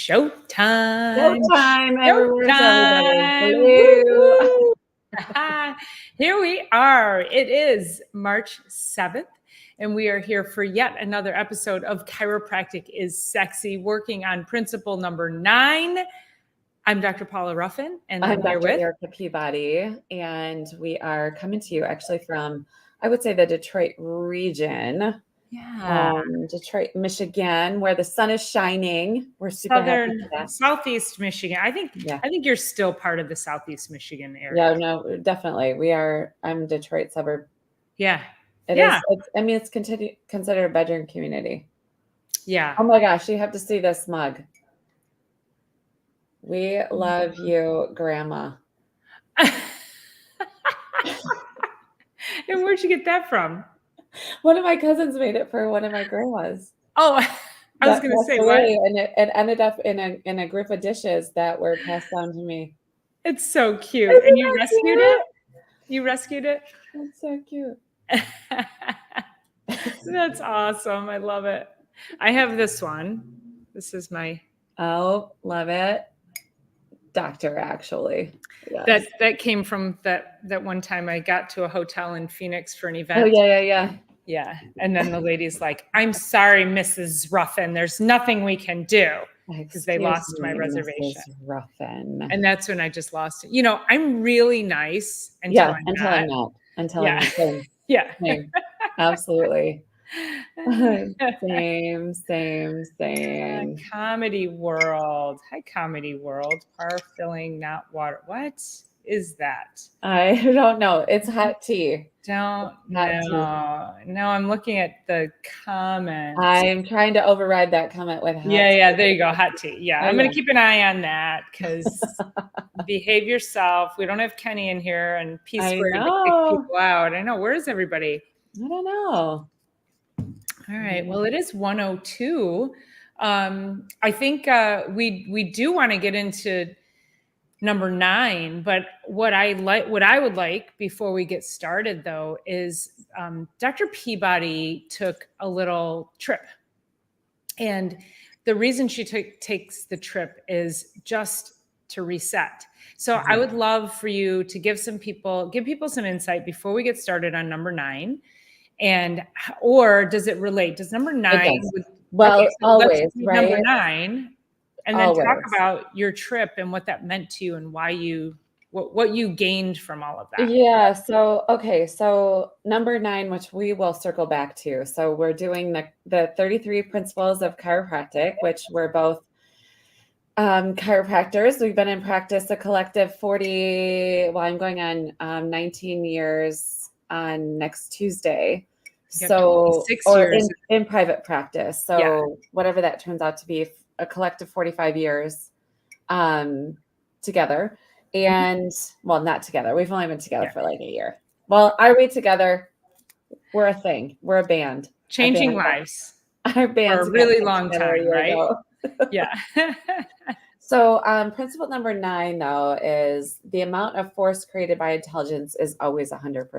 Showtime. Showtime, everyone. Showtime. Hello. Here we are. It is March 7th, and we are here for yet another episode of Chiropractic is Sexy, working on principle number 9. I'm Dr. Paula Ruffin, and I'm here Dr. with Erica Peabody, and we are coming to you actually from, I would say, the Detroit region. Detroit, Michigan, where the sun is shining. We're super happy for that. Southeast Michigan. I think you're still part of the Southeast Michigan area. Yeah, no, definitely. We are. I'm Detroit suburb. Yeah. It is. It's considered a bedroom community. Yeah. Oh my gosh, you have to see this mug. We love you, Grandma. And where'd you get that from? One of my cousins made it for one of my grandmas. Oh, I was going to say what? And it ended up in a group of dishes that were passed down to me. It's so cute. And you rescued it? You rescued it? That's so cute. That's awesome. I love it. I have this one. This is my... Oh, love it. Doctor, actually. Yes. That came from that one time I got to a hotel in Phoenix for an event. Oh, yeah. Yeah. And then the lady's like, I'm sorry, Mrs. Ruffin. There's nothing we can do because they lost my reservation. Mrs. Ruffin. And that's when I just lost it. You know, I'm really nice until I'm not. Until I'm not. Yeah. Same. Absolutely. Same. Comedy World. Hi, Comedy World. Par filling, not water. What is that? I don't know. It's hot tea. No, I'm looking at the comments. I'm trying to override that comment with hot tea. Yeah, there you go. Hot tea. Yeah, I'm going to keep an eye on that because behave yourself. We don't have Kenny in here and P Squared to kick people out. I know. Where is everybody? I don't know. All right. Well, it is 1:02. I think we do want to get into number 9, but what I would like before we get started though is Dr. Peabody took a little trip, and the reason she takes the trip is just to reset. So I would love for you to give people some insight before we get started on number 9. And or does it relate? Does number 9? Always, right? Number 9, and then talk about your trip and what that meant to you and why what you gained from all of that. Yeah. So number 9, which we will circle back to. So we're doing the 33 principles of chiropractic, which we're both chiropractors. We've been in practice a collective 40. Well, I'm going on 19 years. On next Tuesday. So, 6 or years in private practice. So whatever that turns out to be, a collective 45 years together. And well, not together. We've only been together for like a year. Well, are we together? We're a thing. We're a band. Changing lives. Our band for a really long time, right? Yeah. So principle number 9, though, is the amount of force created by intelligence is always 100%.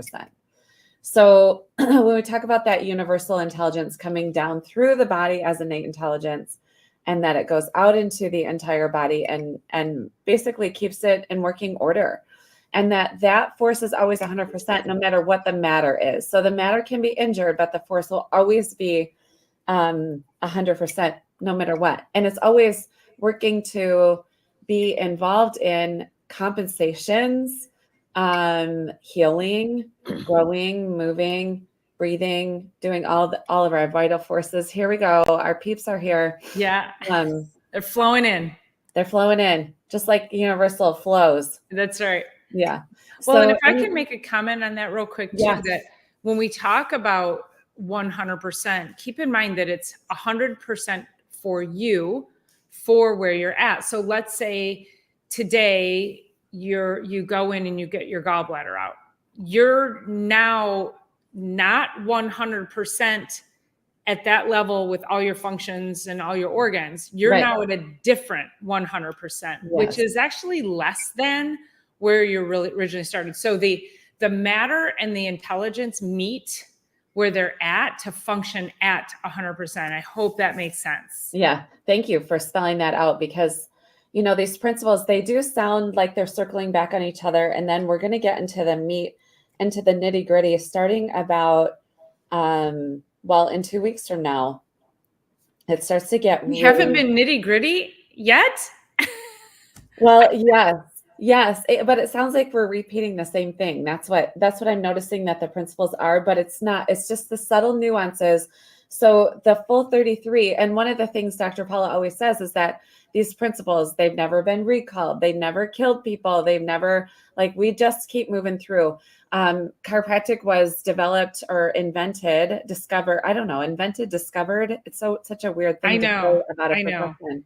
So when we talk about that universal intelligence coming down through the body as innate intelligence, and that it goes out into the entire body and basically keeps it in working order, and that force is always 100%, no matter what the matter is. So the matter can be injured, but the force will always be 100%, no matter what. And it's always working to be involved in compensations, healing, growing, moving, breathing, doing all of our vital forces. Here we go. Our peeps are here. Yeah. They're flowing in. They're flowing in, just like universal flows. That's right. Yeah. Well, and if I can make a comment on that real quick too, that when we talk about 100%, keep in mind that it's 100% for you, for where you're at. So let's say today you go in and you get your gallbladder out. You're now not 100% at that level with all your functions and all your organs. You're now at a different 100%, which is actually less than where you really originally started. So the matter and the intelligence meet where they're at to function at 100%. I hope that makes sense. Yeah. Thank you for spelling that out, because, these principles, they do sound like they're circling back on each other. And then we're going to get into the meat, into the nitty gritty, starting about, in 2 weeks from now. It starts to get We really... haven't been nitty gritty yet. Well, yes, but it sounds like we're repeating the same thing. That's what I'm noticing that the principles are, but it's not. It's just the subtle nuances. So the full 33, and one of the things Dr. Paula always says is that these principles, they've never been recalled. They've never killed people. They've never, we just keep moving through. Chiropractic was developed or invented, discovered. I don't know, invented, discovered. It's such a weird thing to say about a profession.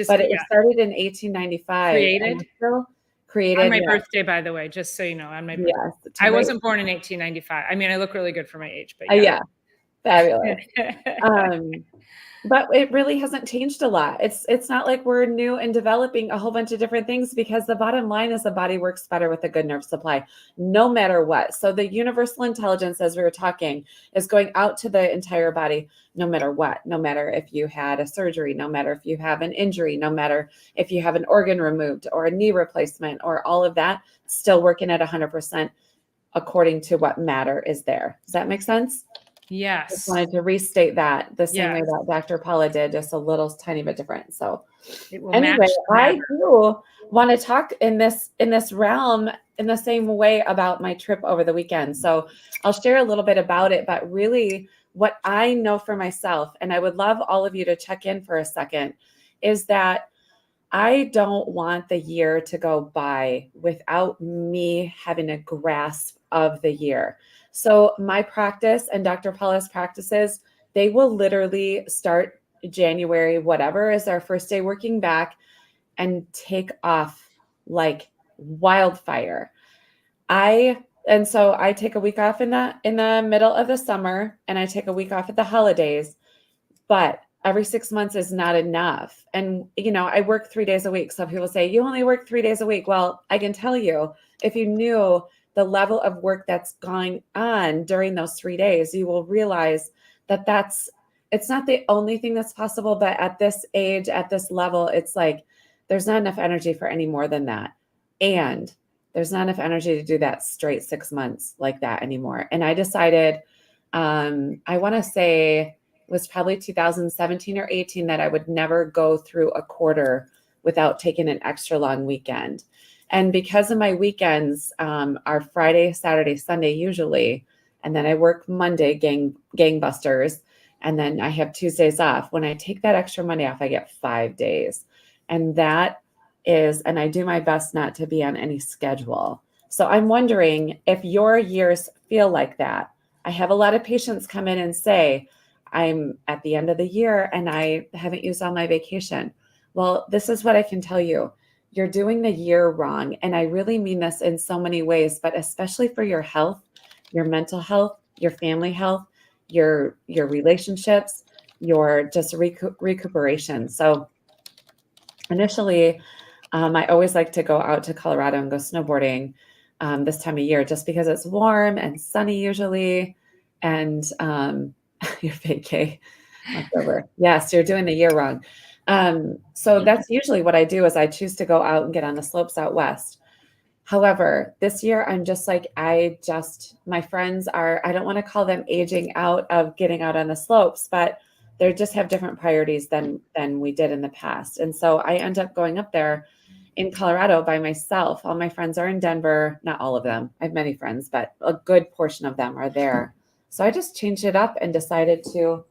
But it was started in 1895. Created? Still created. On my birthday, by the way, just so you know, on my birthday. Yes, I wasn't born in 1895. I mean, I look really good for my age, but yeah. Fabulous. But it really hasn't changed a lot. It's not like we're new and developing a whole bunch of different things, because the bottom line is the body works better with a good nerve supply, no matter what. So the universal intelligence, as we were talking, is going out to the entire body, no matter what, no matter if you had a surgery, no matter if you have an injury, no matter if you have an organ removed or a knee replacement or all of that, still working at 100% according to what matter is there. Does that make sense? Yes. Just wanted to restate that the same way that Dr. Paula did, just a little tiny bit different. So anyway, I do want to talk in this realm in the same way about my trip over the weekend. So I'll share a little bit about it, but really what I know for myself, and I would love all of you to check in for a second, is that I don't want the year to go by without me having a grasp of the year. So my practice and Dr. Paula's practices, they will literally start January, whatever is our first day working back, and take off like wildfire. And so I take a week off in the middle of the summer, and I take a week off at the holidays, but every 6 months is not enough. And, I work 3 days a week. So people say, you only work 3 days a week. Well, I can tell you, if you knew the level of work that's going on during those 3 days, you will realize that it's not the only thing that's possible, but at this age, at this level, it's like, there's not enough energy for any more than that. And there's not enough energy to do that straight 6 months like that anymore. And I decided, I want to say it was probably 2017 or 18, that I would never go through a quarter without taking an extra long weekend. And because of my weekends are Friday, Saturday, Sunday usually, and then I work Monday gangbusters, and then I have Tuesdays off. When I take that extra Monday off, I get 5 days. And and I do my best not to be on any schedule. So I'm wondering if your years feel like that. I have a lot of patients come in and say, I'm at the end of the year and I haven't used all my vacation. Well, this is what I can tell you. You're doing the year wrong. And I really mean this in so many ways, but especially for your health, your mental health, your family health, your relationships, your just recuperation. So initially, I always like to go out to Colorado and go snowboarding this time of year, just because it's warm and sunny usually. And your vacay left over. Yes, you're doing the year wrong. So that's usually what I do, is I choose to go out and get on the slopes out west. However, this year I'm just like, my friends are, I don't want to call them aging out of getting out on the slopes, but they just have different priorities than we did in the past. And so I end up going up there in Colorado by myself. All my friends are in Denver. Not all of them. I have many friends, but a good portion of them are there. So I just changed it up and decided to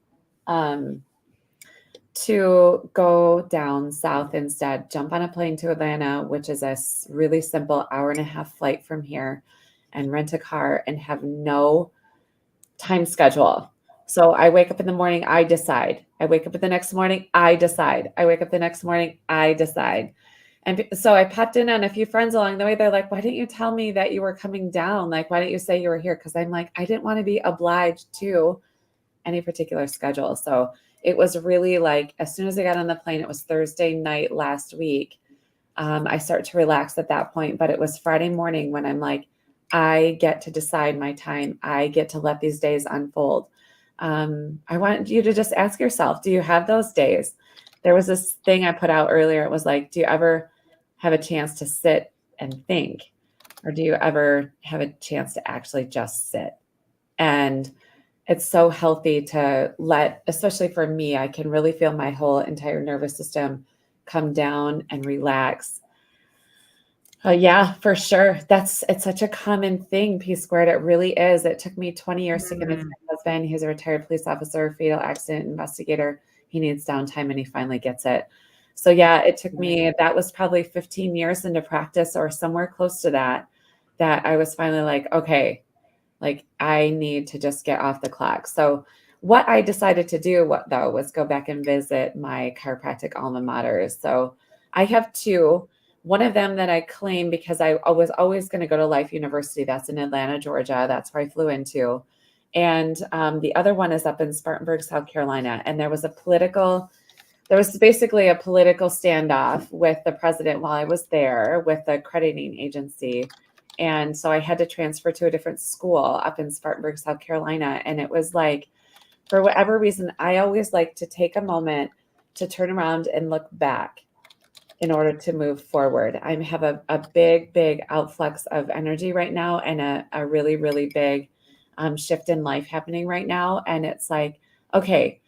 go down south instead, jump on a plane to Atlanta, which is a really simple 1.5-hour flight from here, and rent a car and have no time schedule. So I wake up in the morning, I decide. I wake up the next morning, I decide. I wake up the next morning, I decide. And so I popped in on a few friends along the way. They're like, why didn't you tell me that you were coming down? Like, why didn't you say you were here? Because I'm like, I didn't want to be obliged to any particular schedule. So it was really like, as soon as I got on the plane, it was Thursday night last week. I start to relax at that point, but it was Friday morning when I'm like, I get to decide my time. I get to let these days unfold. I want you to just ask yourself, do you have those days? There was this thing I put out earlier. It was like, do you ever have a chance to sit and think? Or do you ever have a chance to actually just sit? And it's so healthy to let, especially for me, I can really feel my whole entire nervous system come down and relax. Yeah, for sure. It's such a common thing, P squared. It really is. It took me 20 years to convince Mm. my husband. He's a retired police officer, fatal accident investigator. He needs downtime and he finally gets it. So yeah, it took me, that was probably 15 years into practice or somewhere close to that, that I was finally like, okay, like I need to just get off the clock. So what I decided to do, what though, was go back and visit my chiropractic alma maters. So I have two. One of them that I claim because I was always going to go to Life University. That's in Atlanta, Georgia. That's where I flew into. And the other one is up in Spartanburg, South Carolina. And there was basically a political standoff with the president while I was there with the accrediting agency. And so I had to transfer to a different school up in Spartanburg, South Carolina. And it was like, for whatever reason, I always like to take a moment to turn around and look back in order to move forward. I have a big, big outflux of energy right now and a really, really big shift in life happening right now. And it's like, okay,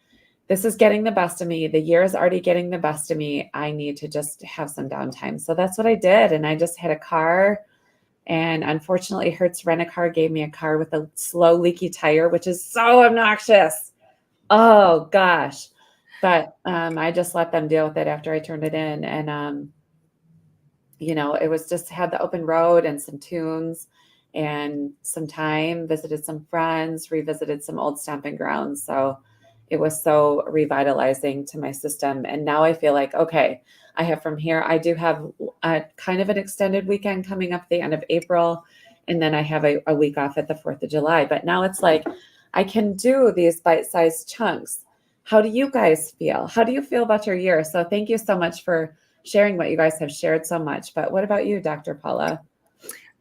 this is getting the best of me. The year is already getting the best of me. I need to just have some downtime. So that's what I did. And I just had a car. And unfortunately, Hertz Rent-A-Car gave me a car with a slow leaky tire, which is so obnoxious. Oh, gosh. But I just let them deal with it after I turned it in. And, it was just had the open road and some tunes and some time, visited some friends, revisited some old stomping grounds. So it was so revitalizing to my system. And now I feel like, okay, I have from here, I do have a kind of an extended weekend coming up the end of April. And then I have a week off at the 4th of July. But now it's like, I can do these bite-sized chunks. How do you guys feel? How do you feel about your year? So thank you so much for sharing what you guys have shared so much. But what about you, Dr. Paula?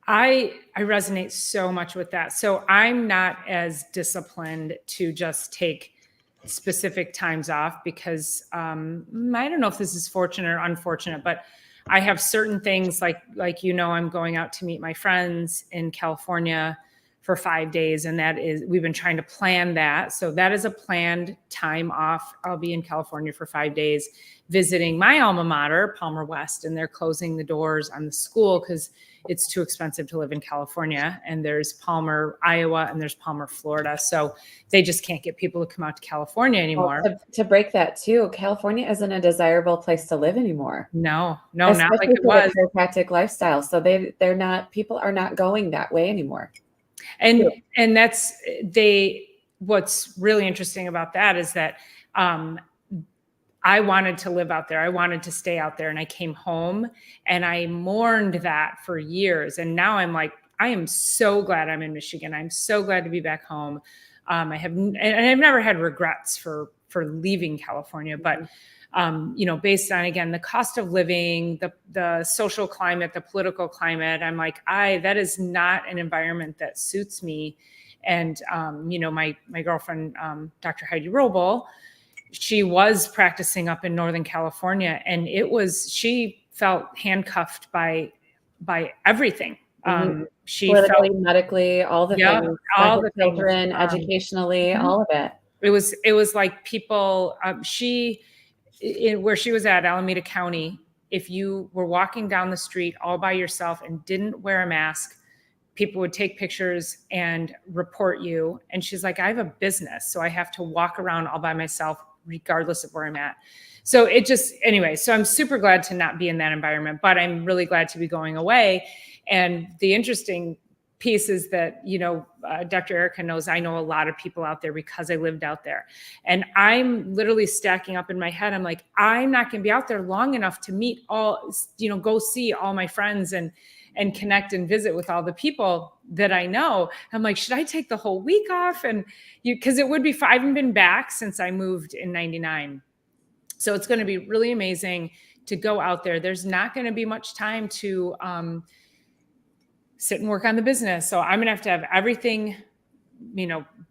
I resonate so much with that. So I'm not as disciplined to just take specific times off because I don't know if this is fortunate or unfortunate, but I have certain things like I'm going out to meet my friends in California for 5 days, and we've been trying to plan that. So that is a planned time off. I'll be in California for 5 days visiting my alma mater, Palmer West, and they're closing the doors on the school because it's too expensive to live in California. And there's Palmer, Iowa, and there's Palmer, Florida. So they just can't get people to come out to California anymore. Well, to break that too, California isn't a desirable place to live anymore. No, Especially not like it was. for the chiropractic lifestyle. So people are not going that way anymore. And what's really interesting about that is that I wanted to live out there. I wanted to stay out there. And I came home and I mourned that for years. And now I'm like, I am so glad I'm in Michigan. I'm so glad to be back home. I've never had regrets for leaving California, but based on, again, the cost of living, the social climate, the political climate, I'm like, that is not an environment that suits me. And, my girlfriend, Dr. Heidi Roble, she was practicing up in Northern California, and she felt handcuffed by everything. She politically, felt, medically, all the things, all the children, things, educationally, all of it. It was like people, where she was at, Alameda County, if you were walking down the street all by yourself and didn't wear a mask, people would take pictures and report you. And she's like, I have a business, so I have to walk around all by myself, regardless of where I'm at. So so I'm super glad to not be in that environment, but I'm really glad to be going away. And the interesting piece is that, Dr. Erica knows I know a lot of people out there because I lived out there. And I'm literally stacking up in my head. I'm like, I'm not going to be out there long enough to meet go see all my friends and connect and visit with all the people that I know. I'm like, should I take the whole week off? And because it would be, I haven't been back since I moved in 99. So it's going to be really amazing to go out there. There's not going to be much time to sit and work on the business. So I'm going to have everything,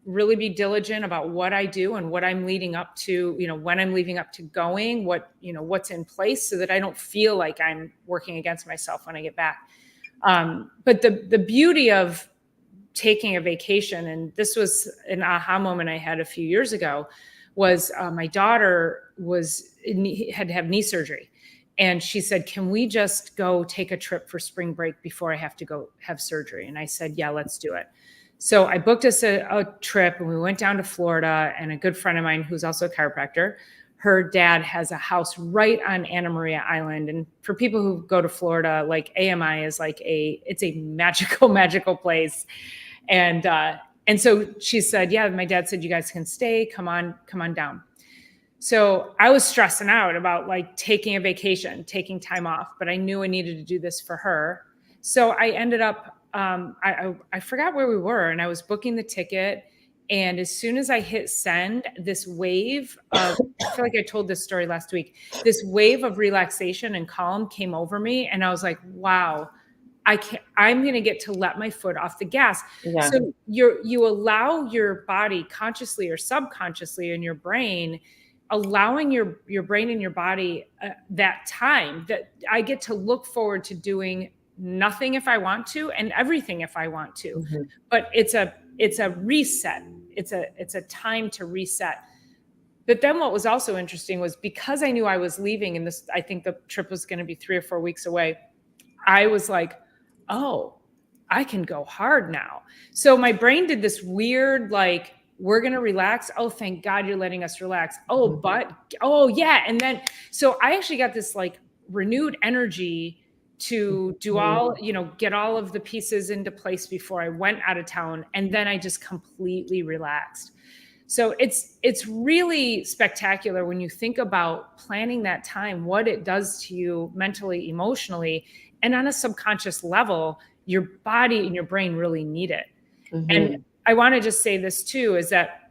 really be diligent about what I do and what I'm leading up to, when I'm leading up to going, what's in place so that I don't feel like I'm working against myself when I get back. But the beauty of taking a vacation, and this was an aha moment I had a few years ago, was my daughter had to have knee surgery. And she said, can we just go take a trip for spring break before I have to go have surgery? And I said, yeah, let's do it. So I booked us a trip, and we went down to Florida, and a good friend of mine who's also a chiropractor, her dad has a house right on Anna Maria Island. And for people who go to Florida, like AMI is it's a magical, magical place. And so she said, yeah, my dad said, you guys can stay, come on down. So I was stressing out about like taking a vacation, taking time off, but I knew I needed to do this for her. So I ended up, I forgot where we were, and I was booking the ticket. And as soon as I hit send, this wave of, I feel like I told this story last week, this wave of relaxation and calm came over me. And I was like, wow, I'm going to get to let my foot off the gas. Yeah. So you allow your body consciously or subconsciously in your brain, allowing your brain and your body that time that I get to look forward to doing nothing if I want to and everything if I want to. Mm-hmm. But it's a reset. It's a time to reset. But then what was also interesting was, because I knew I was leaving, and I think the trip was going to be 3 or 4 weeks away, I was like, oh, I can go hard now. So my brain did this weird, like, we're going to relax. Oh, thank God you're letting us relax. Oh, yeah. And then, so I actually got this like renewed energy to do get all of the pieces into place before I went out of town. And then I just completely relaxed. So it's really spectacular when you think about planning that time, what it does to you mentally, emotionally, and on a subconscious level. Your body and your brain really need it. Mm-hmm. And I want to just say this too, is that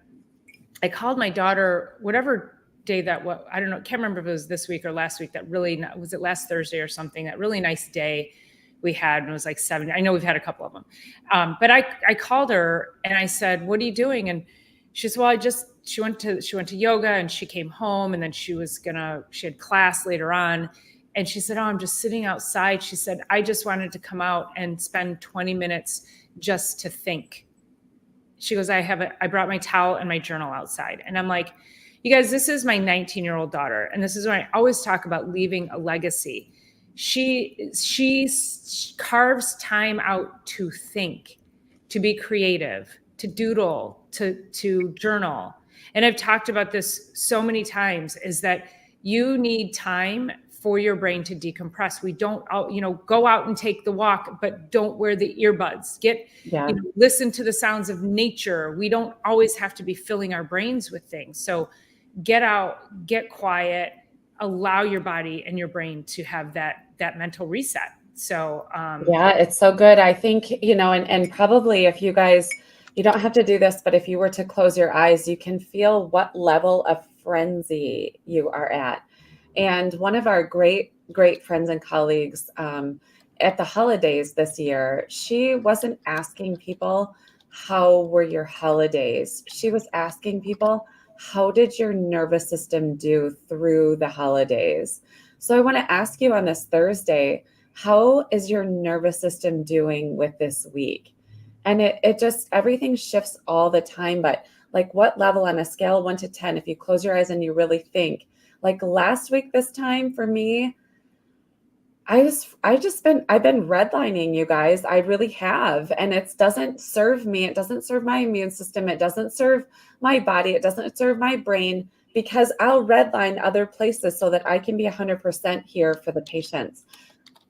I called my daughter, whatever day I don't know, can't remember if it was this week or last week, was it last Thursday or something, that really nice day we had, and it was like 70. I know we've had a couple of them. But I called her and I said, what are you doing? And she said, well, she went to yoga, and she came home, and then she had class later on. And she said, oh, I'm just sitting outside. She said, I just wanted to come out and spend 20 minutes just to think. She goes, I brought my towel and my journal outside. And I'm like, you guys, this is my 19-year-old daughter. And this is when I always talk about leaving a legacy. She carves time out to think, to be creative, to doodle, to journal. And I've talked about this so many times, is that you need time for your brain to decompress. We don't, go out and take the walk, but don't wear the earbuds. Listen to the sounds of nature. We don't always have to be filling our brains with things. So get out, get quiet, allow your body and your brain to have that mental reset. So, yeah, it's so good. I think, and probably if you guys, you don't have to do this, but if you were to close your eyes, you can feel what level of frenzy you are at. And one of our great, great friends and colleagues at the holidays this year, she wasn't asking people, how were your holidays? She was asking people, how did your nervous system do through the holidays? So I want to ask you on this Thursday, how is your nervous system doing with this week? And it just, everything shifts all the time, but like what level on a scale of 1 to 10, if you close your eyes and you really think, like last week, this time for me, I've been redlining, you guys. I really have. And it doesn't serve me. It doesn't serve my immune system. It doesn't serve my body. It doesn't serve my brain, because I'll redline other places so that I can be 100% here for the patients,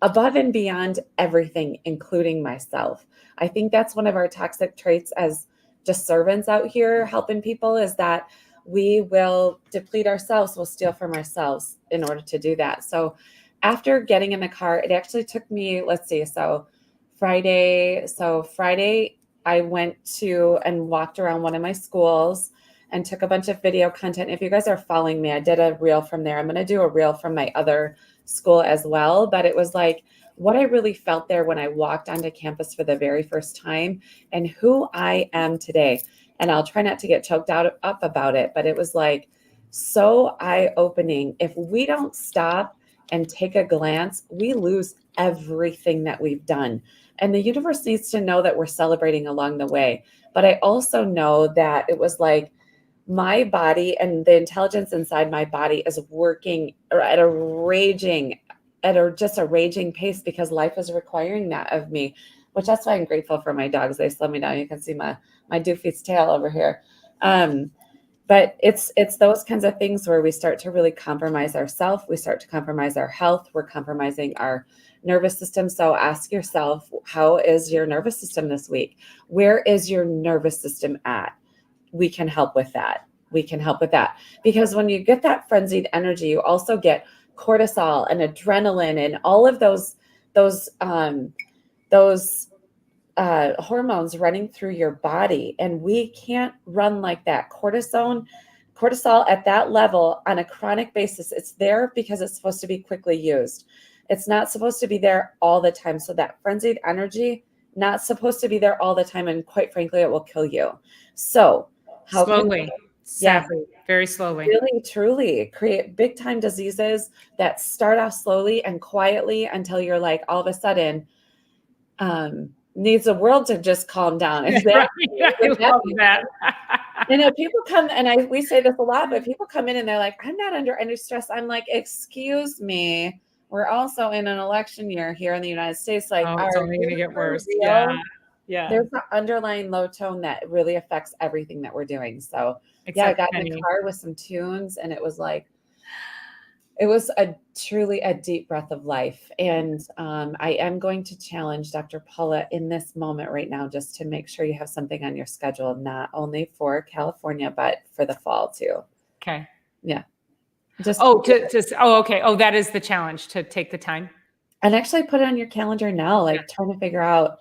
above and beyond everything, including myself. I think that's one of our toxic traits as just servants out here helping people, is that we will deplete ourselves, we'll steal from ourselves in order to do that. So after getting in the car, it actually took me, Friday I went to and walked around one of my schools and took a bunch of video content. If you guys are following me, I did a reel from there. I'm going to do a reel from my other school as well. But it was like what I really felt there when I walked onto campus for the very first time and who I am today. And I'll try not to get choked up about it, but it was like so eye-opening. If we don't stop and take a glance, we lose everything that we've done. And the universe needs to know that we're celebrating along the way. But I also know that it was like my body and the intelligence inside my body is working at just a raging pace because life is requiring that of me, which that's why I'm grateful for my dogs. They slow me down. You can see my doofy's tail over here. But it's those kinds of things where we start to really compromise ourselves. We start to compromise our health. We're compromising our nervous system. So ask yourself, how is your nervous system this week? Where is your nervous system at? We can help with that. We can help with that. Because when you get that frenzied energy, you also get cortisol and adrenaline and all of those hormones running through your body. And we can't run like that. Cortisol at that level on a chronic basis, it's there because it's supposed to be quickly used. It's not supposed to be there all the time. So that frenzied energy, not supposed to be there all the time. And quite frankly, it will kill you. So how slowly, sadly, very slowly, really, truly create big time diseases that start off slowly and quietly until you're like, all of a sudden, needs the world to just calm down. Exactly. Right. I love that. People come, and we say this a lot, but people come in and they're like, I'm not under any stress. I'm like, excuse me. We're also in an election year here in the United States. Like, it's only going to get worse. Real? Yeah. There's an underlying low tone that really affects everything that we're doing. So I got in the car with some tunes, and it was like, it was truly a deep breath of life. And I am going to challenge Dr. Paula in this moment right now, just to make sure you have something on your schedule, not only for California, but for the fall too. Okay. Yeah. Okay. Oh, that is the challenge, to take the time. And actually put it on your calendar now, like trying to figure out,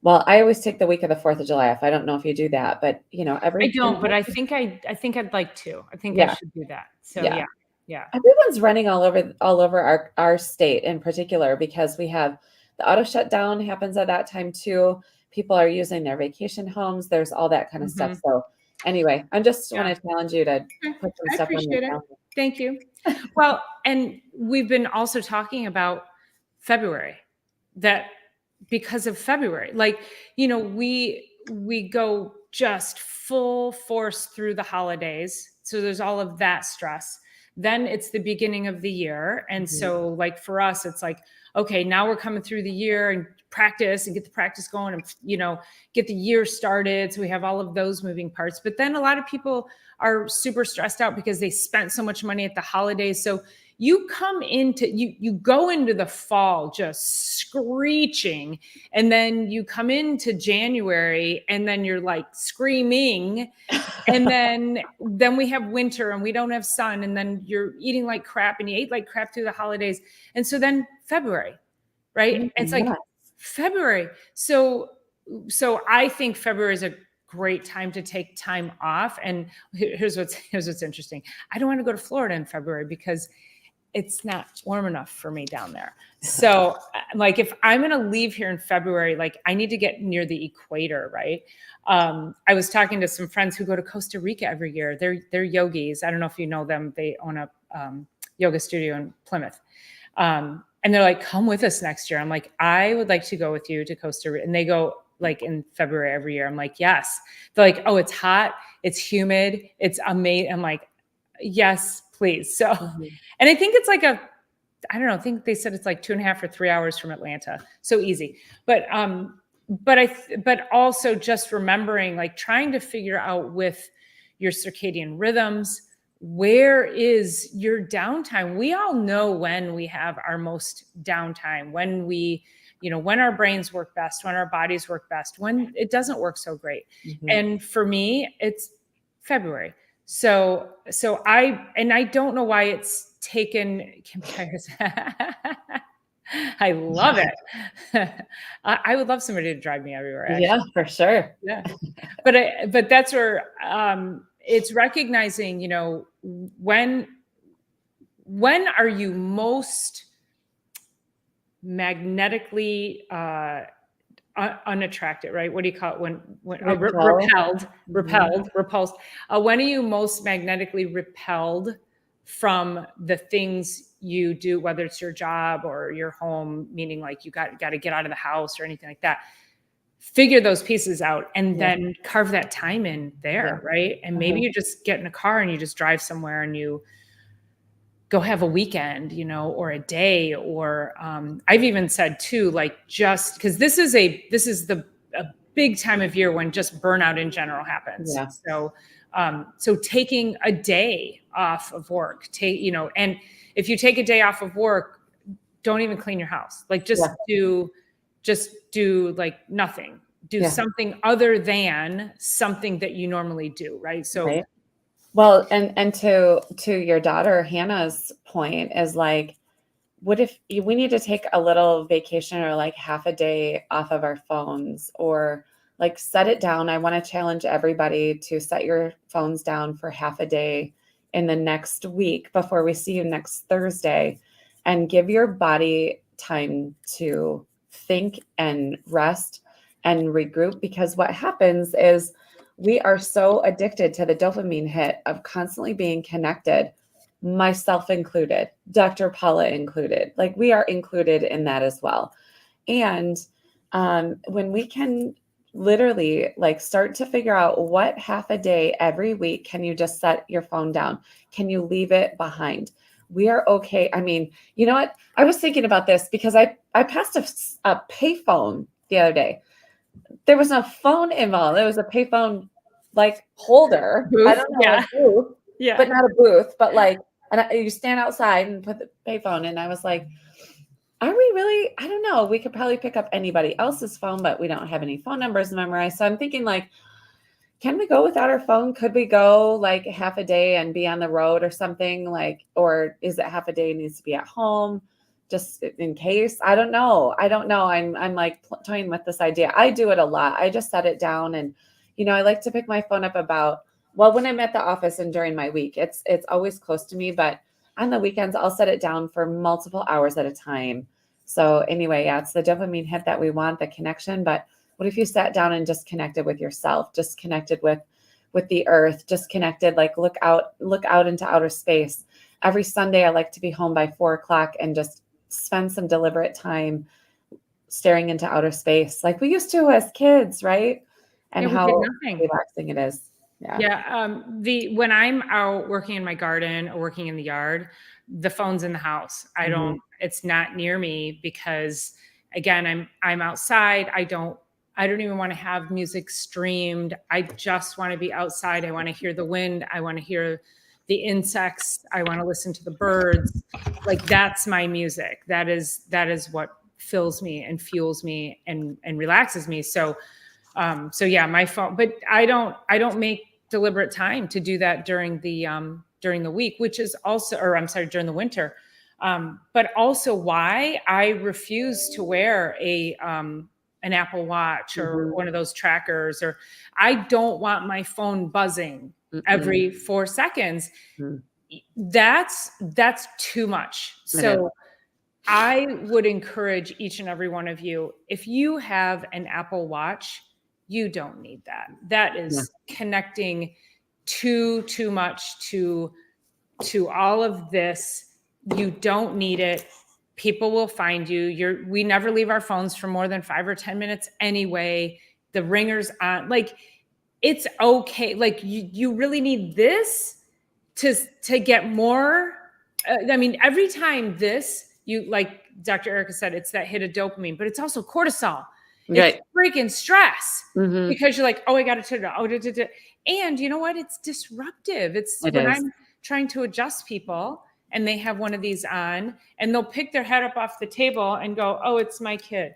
well, I always take the week of the 4th of July off. I don't know if you do that, but I don't, but I think I'd like to. I think I should do that. So yeah. Everyone's running all over our state in particular, because we have the auto shutdown happens at that time too. People are using their vacation homes. There's all that kind of stuff. So anyway, I just want to challenge you to put some stuff on your calendar. Thank you. Well, and we've been also talking about February, that because of February, like, we go just full force through the holidays. So there's all of that stress. Then it's the beginning of the year. And so like for us, it's like, okay, now we're coming through the year and practice and get the practice going and, get the year started. So we have all of those moving parts. But then a lot of people are super stressed out because they spent so much money at the holidays. So you go into the fall just screeching, and then you come into January and then you're like screaming, and then we have winter and we don't have sun, and then you're eating like crap, and you ate like crap through the holidays. And so then February, right? It's like February. So I think February is a great time to take time off. And here's what's interesting. I don't want to go to Florida in February because it's not warm enough for me down there. So like, if I'm going to leave here in February, like I need to get near the equator, right? I was talking to some friends who go to Costa Rica every year. They're yogis. I don't know if you know them. They own a yoga studio in Plymouth. And they're like, come with us next year. I'm like, I would like to go with you to Costa Rica. And they go like in February every year. I'm like, yes. They're like, oh, it's hot. It's humid. It's amazing. I'm like, yes, please. So, and I think it's like I think they said it's like 2.5 or 3 hours from Atlanta. So easy. But also just remembering, like trying to figure out with your circadian rhythms, where is your downtime? We all know when we have our most downtime, when when our brains work best, when our bodies work best, when it doesn't work so great. And for me, it's February. So I don't know why it's taken comparison. I love it. I would love somebody to drive me everywhere. Actually. Yeah, for sure. Yeah. But that's where it's recognizing, when are you most magnetically unattracted, right? What do you call it when Repel. repulsed? When are you most magnetically repelled from the things you do, whether it's your job or your home, meaning like you got to get out of the house or anything like that? Figure those pieces out and then carve that time in there, right? And maybe you just get in a car and you just drive somewhere and you go have a weekend, or a day, or I've even said too, like, just because this is a big time of year when just burnout in general happens. Yeah. So taking a day off of work, and if you take a day off of work, don't even clean your house. Like just do like nothing. Do something other than something that you normally do, right? So Right. Well, and to your daughter Hannah's point is like, what if we need to take a little vacation or like half a day off of our phones, or like set it down? I want to challenge everybody to set your phones down for half a day in the next week before we see you next Thursday, and give your body time to think and rest and regroup. Because what happens is we are so addicted to the dopamine hit of constantly being connected, myself included, Dr. Paula included. Like, we are included in that as well. And when we can literally like start to figure out what half a day every week can you just set your phone down? Can you leave it behind? We are okay. I mean, you know what? I was thinking about this because I passed a payphone the other day. There was no phone involved. It was a payphone like holder. booth, I don't know, a booth, but not a booth, but like, you stand outside and put the payphone. And I was like, are we really? I don't know. We could probably pick up anybody else's phone, but we don't have any phone numbers memorized. So I'm thinking like, can we go without our phone? Could we go like half a day and be on the road or something, like, or is it half a day needs to be at home just in case? I don't know. I'm like toying with this idea. I do it a lot. I just set it down, and, I like to pick my phone up when I'm at the office and during my week. It's always close to me, but on the weekends, I'll set it down for multiple hours at a time. So anyway, it's the dopamine hit that we want, the connection. But what if you sat down and just connected with yourself, just connected with the earth, just connected, like look out into outer space. Every Sunday, I like to be home by 4:00 and just spend some deliberate time staring into outer space like we used to as kids, right? And how relaxing it is. When I'm out working in my garden or working in the yard, the phone's in the house. It's not near me because, again, I'm outside. I don't even want to have music streamed. I just want to be outside. I want to hear the wind. I want to hear the insects. I want to listen to the birds. Like, that's my music. That is what fills me and fuels me and relaxes me. So my phone, but I don't make deliberate time to do that during the week, which is also, or I'm sorry, during the winter. But also why I refuse to wear an Apple Watch or one of those trackers, or I don't want my phone buzzing every 4 seconds. That's too much. So I would encourage each and every one of you, if you have an Apple Watch, you don't need that. That is connecting too much to all of this. You don't need it. People will find you. We never leave our phones for more than 5 or 10 minutes anyway. The ringer's on. Like, it's okay. Like, you really need this to get more. Every time you, like Dr. Erica said, it's that hit of dopamine, but it's also cortisol. It's freaking stress because you're like, oh, I got to turn it on. And you know what? It's disruptive. I'm trying to adjust people and they have one of these on and they'll pick their head up off the table and go, oh, it's my kid.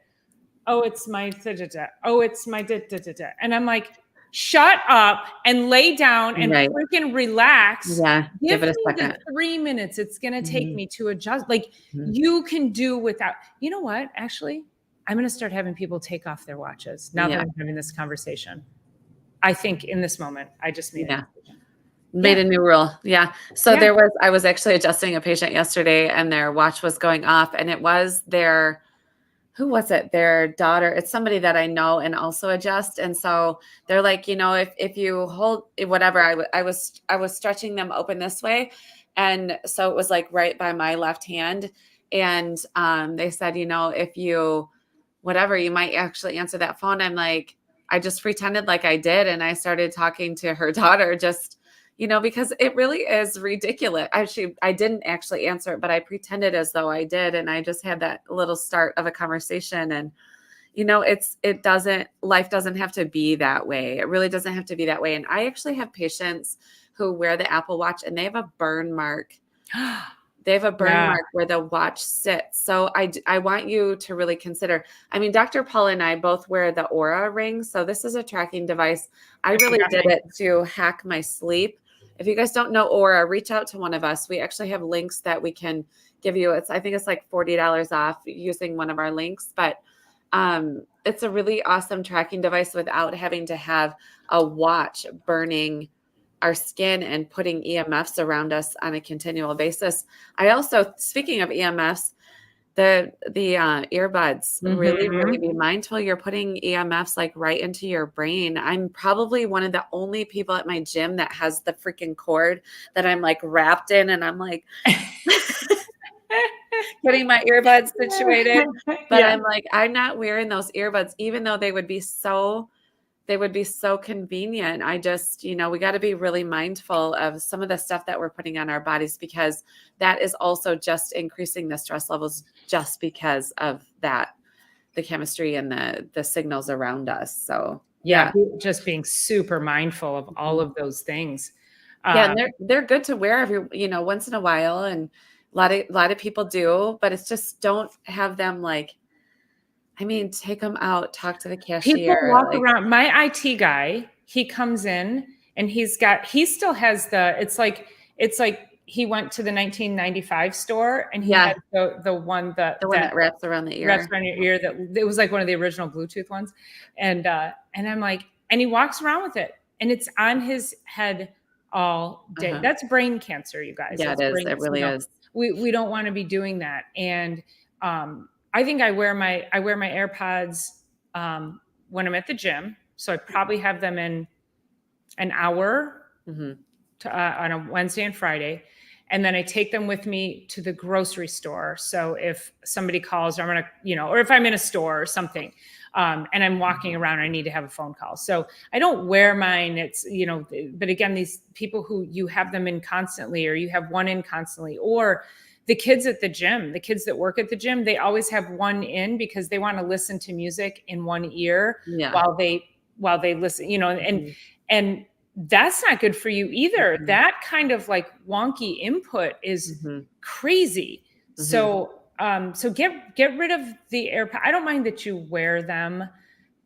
Oh, it's my da-da-da. Oh, it's my da-da-da-da. And I'm like, shut up and lay down and freaking relax. Yeah. Give it a second. The 3 minutes it's going to take me to adjust. Like, you can do without, you know what? Actually, I'm going to start having people take off their watches now that I'm having this conversation. I think in this moment, I just made a decision. Made a new rule. Yeah. So I was actually adjusting a patient yesterday and their watch was going off, and it was their who was it? Their daughter, it's somebody that I know and also adjust. And so they're like, if you hold whatever, I was stretching them open this way. And so it was like right by my left hand. And they said, if you, whatever, you might actually answer that phone. I'm like, I just pretended like I did. And I started talking to her daughter just, because it really is ridiculous. I didn't actually answer it, but I pretended as though I did. And I just had that little start of a conversation. And, life doesn't have to be that way. It really doesn't have to be that way. And I actually have patients who wear the Apple Watch and they have a burn mark. They have a burn mark where the watch sits. So I want you to really consider. I mean, Dr. Paula and I both wear the Aura ring. So this is a tracking device. I really did it to hack my sleep. If you guys don't know Aura, reach out to one of us. We actually have links that we can give you. I think it's like $40 off using one of our links, but it's a really awesome tracking device without having to have a watch burning our skin and putting EMFs around us on a continual basis. I also, speaking of EMFs, the earbuds, really, really be mindful. You're putting EMFs like right into your brain. I'm probably one of the only people at my gym that has the freaking cord that I'm like wrapped in, and I'm like getting my earbuds situated. But I'm like, I'm not wearing those earbuds, even though they would be so convenient. I just, we got to be really mindful of some of the stuff that we're putting on our bodies, because that is also just increasing the stress levels just because of that, the chemistry and the signals around us. So just being super mindful of all of those things. And they're good to wear every, once in a while. And a lot of people do, but it's just, don't have them take them out, talk to the cashier. People walk around. My IT guy, he comes in and he still has it's like he went to the 1995 store and he had the one that wraps around the ear. Wraps around your ear. That it was like one of the original Bluetooth ones. And I'm like, and he walks around with it and it's on his head all day. That's brain cancer, you guys. Yeah, it is. It really is. We don't want to be doing that. And I think I wear my AirPods when I'm at the gym. So I probably have them in an hour on a Wednesday and Friday. And then I take them with me to the grocery store. So if somebody calls, or I'm going to, or if I'm in a store or something, and I'm walking around, I need to have a phone call. So I don't wear mine. It's, but again, these people who you have them in constantly, or you have one in constantly, or the kids at the gym, the kids that work at the gym, they always have one in because they want to listen to music in one ear while they listen, and that's not good for you either. That kind of like wonky input is crazy. So, so get rid of the AirPod. I don't mind that you wear them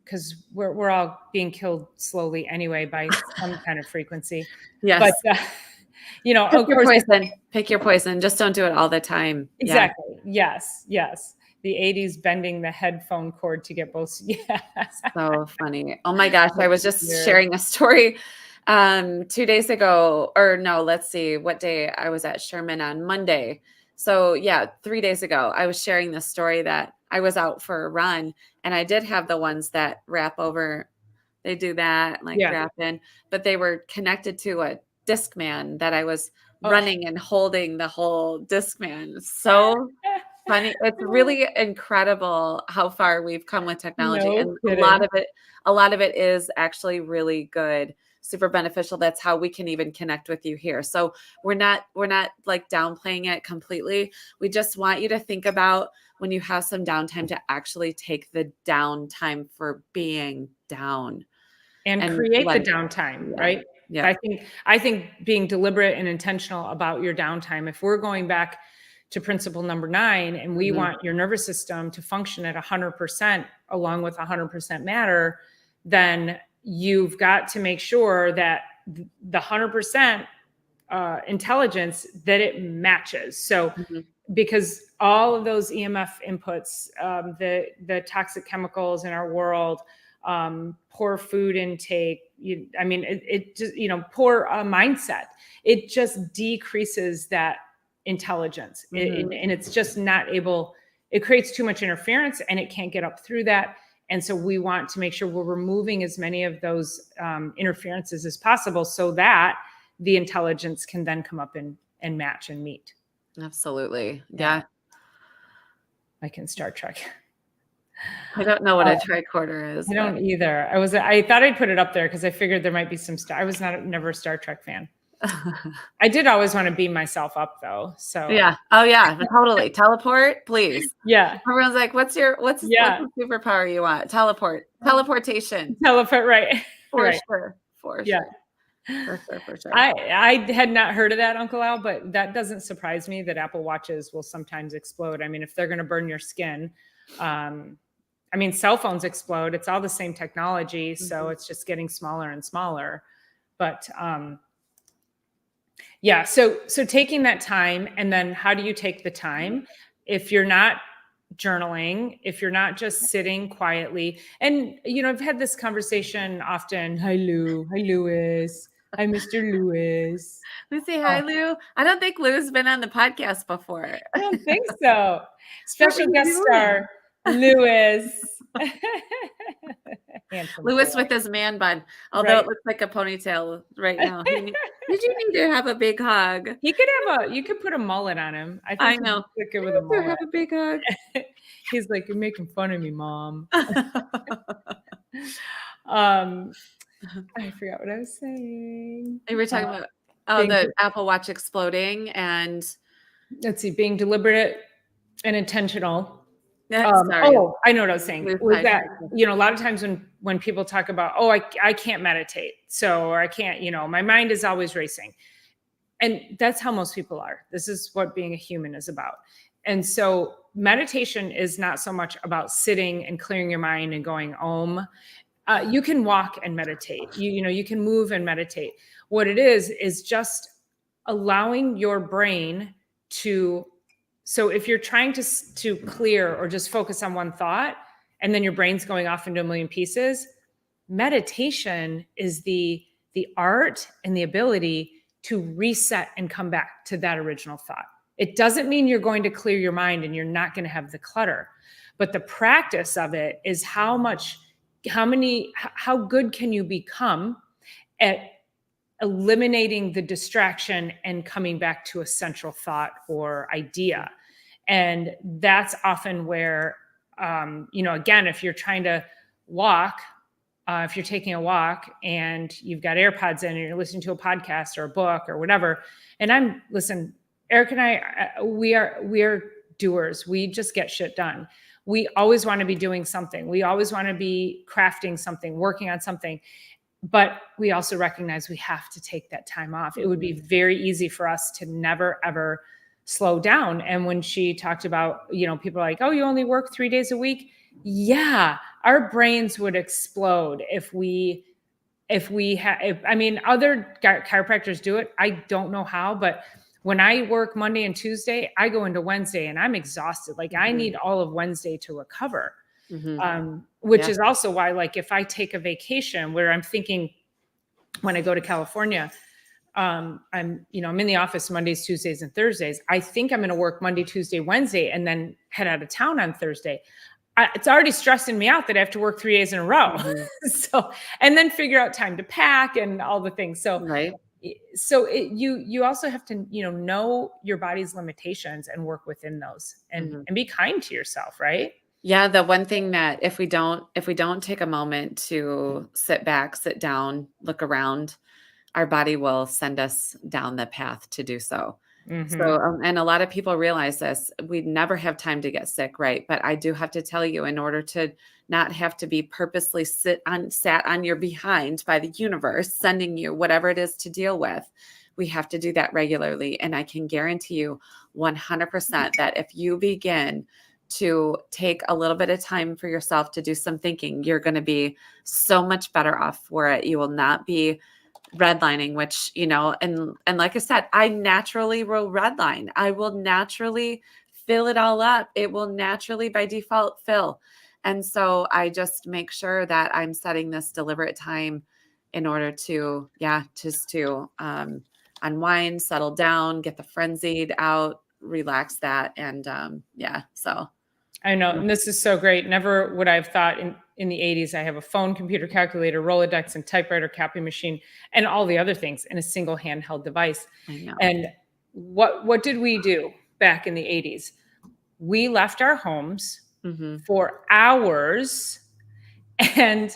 because we're all being killed slowly anyway by some kind of frequency. Yes. But, of course, pick your poison. Just don't do it all the time. Exactly. Yeah. Yes. The 80s bending the headphone cord to get both. Yes. So funny. Oh my gosh. I was just sharing a story 2 days ago, or no, let's see what day I was at Sherman on Monday. So 3 days ago, I was sharing this story that I was out for a run and I did have the ones that wrap over. They do that, wrap in, but they were connected to a Discman that I was running and holding the whole Discman. So funny. It's really incredible how far we've come with technology. And a lot of it is actually really good, super beneficial. That's how we can even connect with you here. So we're not like downplaying it completely. We just want you to think about when you have some downtime to actually take the downtime for being down and create the downtime, right? Yeah. I think being deliberate and intentional about your downtime. If we're going back to principle number 9, and we want your nervous system to function at 100% along with 100% matter, then you've got to make sure that the 100% intelligence, that it matches. So because all of those EMF inputs, the toxic chemicals in our world, poor food intake, it just, poor mindset, it just decreases that intelligence. And it's just not able, it creates too much interference and it can't get up through that. And so we want to make sure we're removing as many of those interferences as possible so that the intelligence can then come up and match and meet. Absolutely. Yeah. I can Star Trek. I don't know what a tricorder is. I don't either. I thought I'd put it up there because I figured there might be some I was never a Star Trek fan. I did always want to beam myself up though. So yeah. Oh yeah, totally. Teleport, please. Yeah. Everyone's like, what's the superpower you want? Teleportation. Teleport, right. For right. sure. For Yeah. sure. For sure. I had not heard of that, Uncle Al, but that doesn't surprise me that Apple Watches will sometimes explode. I mean, if they're going to burn your skin, I mean, cell phones explode. It's all the same technology. So it's just getting smaller and smaller. But yeah, so taking that time, and then how do you take the time? If you're not journaling, if you're not just sitting quietly, and I've had this conversation often. Hi, Lou. Hi, Lewis. Hi, Mr. Lewis. We say hi, Lou. I don't think Lou's been on the podcast before. I don't think so. Special guest star, Lewis. Lewis with his man bun, although it looks like a ponytail right now. Did you need to have a big hug? He could you could put a mullet on him. I know. Good with a mullet. Have a big hug. He's like, you're making fun of me, Mom. I forgot what I was saying. We were talking about the Apple Watch exploding, and let's see, being deliberate and intentional. Sorry. I know what I was saying. Was that a lot of times when people talk about, I can't meditate, or I can't, my mind is always racing, and that's how most people are. This is what being a human is about. And so meditation is not so much about sitting and clearing your mind and going om. You can walk and meditate. You can move and meditate. What it is just allowing your brain to. So if you're trying to clear or just focus on one thought, and then your brain's going off into a million pieces, meditation is the art and the ability to reset and come back to that original thought. It doesn't mean you're going to clear your mind and you're not going to have the clutter, but the practice of it is how good can you become at eliminating the distraction and coming back to a central thought or idea. And that's often where, again, if you're trying to walk, if you're taking a walk and you've got AirPods in and you're listening to a podcast or a book or whatever, and Eric and I, we are doers. We just get shit done. We always want to be doing something. We always want to be crafting something, working on something. But we also recognize we have to take that time off. It would be very easy for us to never, ever slow down. And when she talked about, people are like, oh, you only work 3 days a week. Yeah, our brains would explode if other chiropractors do it. I don't know how, but when I work Monday and Tuesday, I go into Wednesday and I'm exhausted. Like I need all of Wednesday to recover. Which is also why, like, if I take a vacation where I'm thinking when I go to California, I'm in the office Mondays, Tuesdays, and Thursdays. I think I'm going to work Monday, Tuesday, Wednesday, and then head out of town on Thursday. It's already stressing me out that I have to work 3 days in a row. And then figure out time to pack and all the things. You also have to, know your body's limitations and work within those and be kind to yourself. Right. Yeah. The one thing that if we don't take a moment to sit back, sit down, look around, our body will send us down the path to do so. So, and a lot of people realize this, we never have time to get sick. Right. But I do have to tell you, in order to not have to be purposely sat on your behind by the universe, sending you whatever it is to deal with, we have to do that regularly. And I can guarantee you 100% that if you begin to take a little bit of time for yourself to do some thinking, you're going to be so much better off for it. You will not be redlining, which, and like I said, I naturally will redline. I will naturally fill it all up. It will naturally by default fill. And so I just make sure that I'm setting this deliberate time in order to, unwind, settle down, get the frenzied out, relax that. And so I know. And this is so great. Never would I have thought in the 80s, I have a phone, computer, calculator, Rolodex, and typewriter, copy machine, and all the other things in a single handheld device. I know. And what did we do back in the 80s? We left our homes for hours, and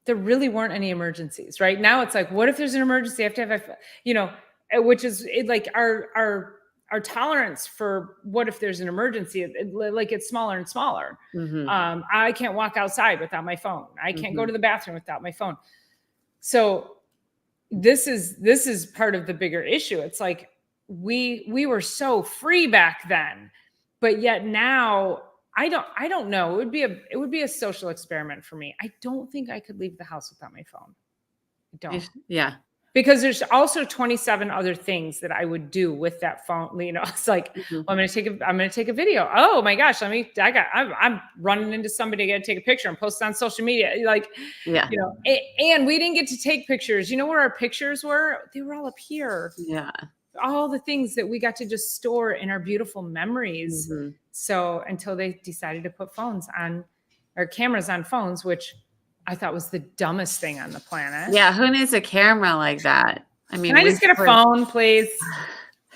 there really weren't any emergencies. Right now, it's like, what if there's an emergency? I have to have, which is like our tolerance for what if there's an emergency, like it's smaller and smaller. I can't walk outside without my phone. I can't go to the bathroom without my phone. So this is part of the bigger issue. It's like we were so free back then, but yet now I don't know. It would be a social experiment for me. I don't think I could leave the house without my phone. I don't. Yeah. Because there's also 27 other things that I would do with that phone. It's like, well, I'm going to take a video. Oh my gosh. I'm running into somebody. I got to take a picture and post it on social media. And we didn't get to take pictures. You know where our pictures were? They were all up here. Yeah. All the things that we got to just store in our beautiful memories. So until they decided to put cameras on phones, which I thought was the dumbest thing on the planet. Yeah. Who needs a camera like that? I mean, can I just get a phone, please?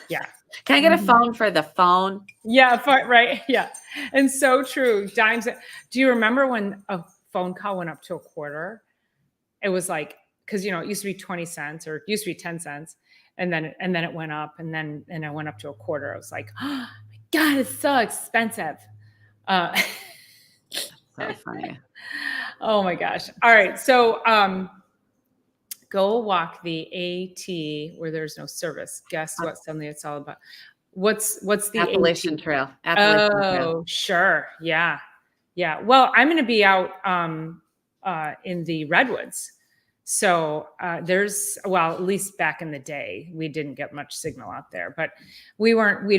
Yeah. Can I get a phone for the phone? Yeah. Right. Yeah. And so true. Dimes. Do you remember when a phone call went up to $0.25? It was like, because, it used to be 20 cents or it used to be 10 cents. And then it went up and it went up to $0.25. I was like, oh my God, it's so expensive. So funny. Oh my gosh. All right. So go walk the AT where there's no service. Guess what suddenly it's all about? What's the Appalachian AT? Trail? Oh, sure. Yeah. Yeah. Well, I'm going to be out in the Redwoods. So at least back in the day, we didn't get much signal out there, but we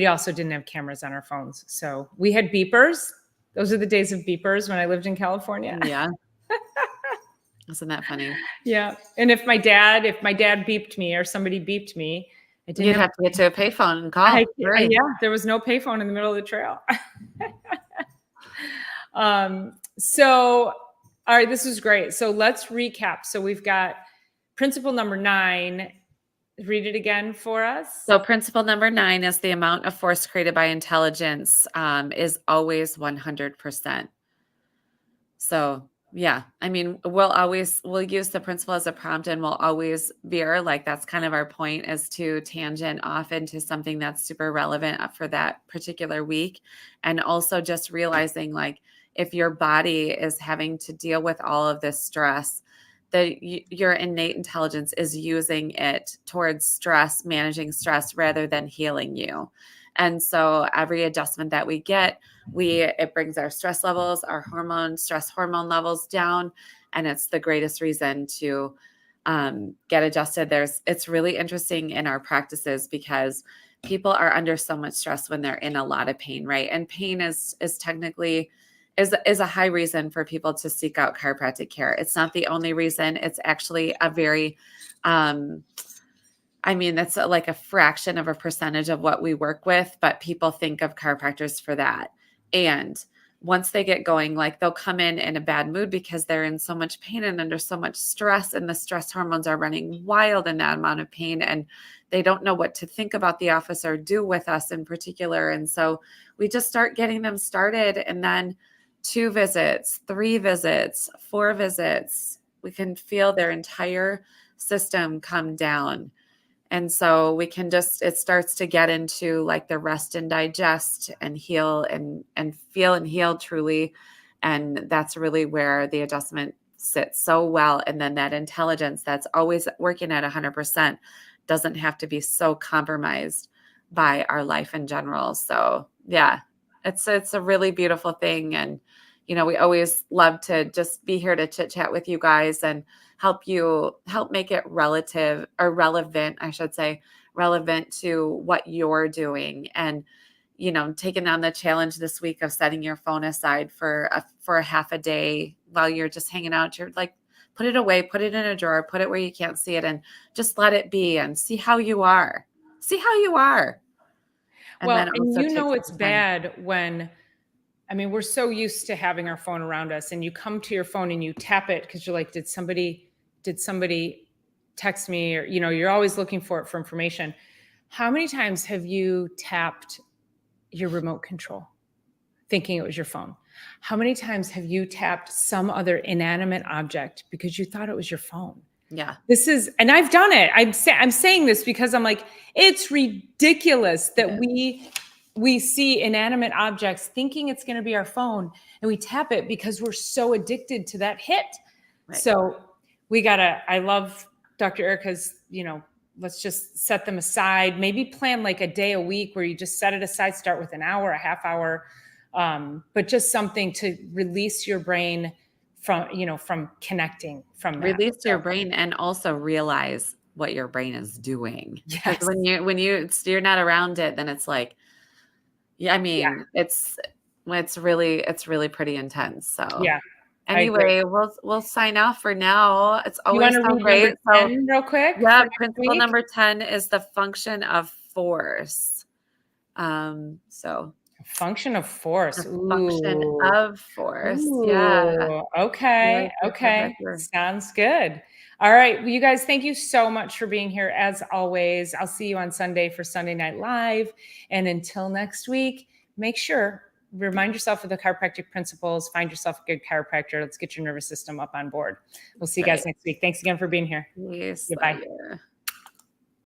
also didn't have cameras on our phones. So we had beepers. Those are the days of beepers when I lived in California. Yeah. Isn't that funny? Yeah. And if my dad beeped me or somebody beeped me, you'd have to get to a payphone and call. Yeah. There was no payphone in the middle of the trail. So, all right, this is great. So let's recap. So we've got principle number 9. Read it again for us. So principle number 9 is the amount of force created by intelligence is always 100%. So yeah, I mean, we'll use the principle as a prompt and we'll always veer. Like that's kind of our point, is to tangent off into something that's super relevant for that particular week. And also just realizing, like, if your body is having to deal with all of this stress, that your innate intelligence is using it towards stress, managing stress rather than healing you. And so every adjustment that we get, it brings our stress levels, stress hormone levels down. And it's the greatest reason to get adjusted. It's really interesting in our practices because people are under so much stress when they're in a lot of pain, right? And pain is technically is a high reason for people to seek out chiropractic care. It's not the only reason. It's actually a very, that's like a fraction of a percentage of what we work with, but people think of chiropractors for that. And once they get going, like they'll come in a bad mood because they're in so much pain and under so much stress, and the stress hormones are running wild in that amount of pain. And they don't know what to think about the office or do with us in particular. And so we just start getting them started, and then 2 visits, 3 visits, 4 visits, we can feel their entire system come down. And so we can it starts to get into like the rest and digest and heal and feel and heal truly. And that's really where the adjustment sits so well. And then that intelligence that's always working at 100% doesn't have to be so compromised by our life in general. So yeah, it's a really beautiful thing. And, we always love to just be here to chit chat with you guys and help make it relevant to what you're doing. And, taking on the challenge this week of setting your phone aside for a half a day while you're just hanging out, you're like, put it away, put it in a drawer, put it where you can't see it, and just let it be and see how you are. And well, then and it's bad when, I mean, we're so used to having our phone around us, and you come to your phone and you tap it because you're like, did somebody text me? Or, you're always looking for it for information. How many times have you tapped your remote control thinking it was your phone? How many times have you tapped some other inanimate object because you thought it was your phone? Yeah. And I've done it. I'm saying this because I'm like, it's ridiculous that we see inanimate objects thinking it's going to be our phone, and we tap it because we're so addicted to that hit. Right. So I love Dr. Erica's, let's just set them aside, maybe plan like a day a week where you just set it aside, start with an hour, a half hour, but just something to release your brain from connecting from that. Release your brain and also realize what your brain is doing. Because Yes. when you're not around it, then it's like, yeah, I mean, it's really pretty intense. So Yeah. anyway, we'll sign off for now. It's You always want to so read great. number So 10 real quick? yeah, For next principle week? number 10 is the function of force. So Function of force. the function Ooh. of force. Yeah. Ooh. Okay. Like Okay. Sounds good. All right. Well, you guys, thank you so much for being here. As always, I'll see you on Sunday for Sunday Night Live. And until next week, remind yourself of the chiropractic principles, find yourself a good chiropractor. Let's get your nervous system up on board. We'll see you guys next week. Thanks again for being here. Yes. Goodbye. Yeah.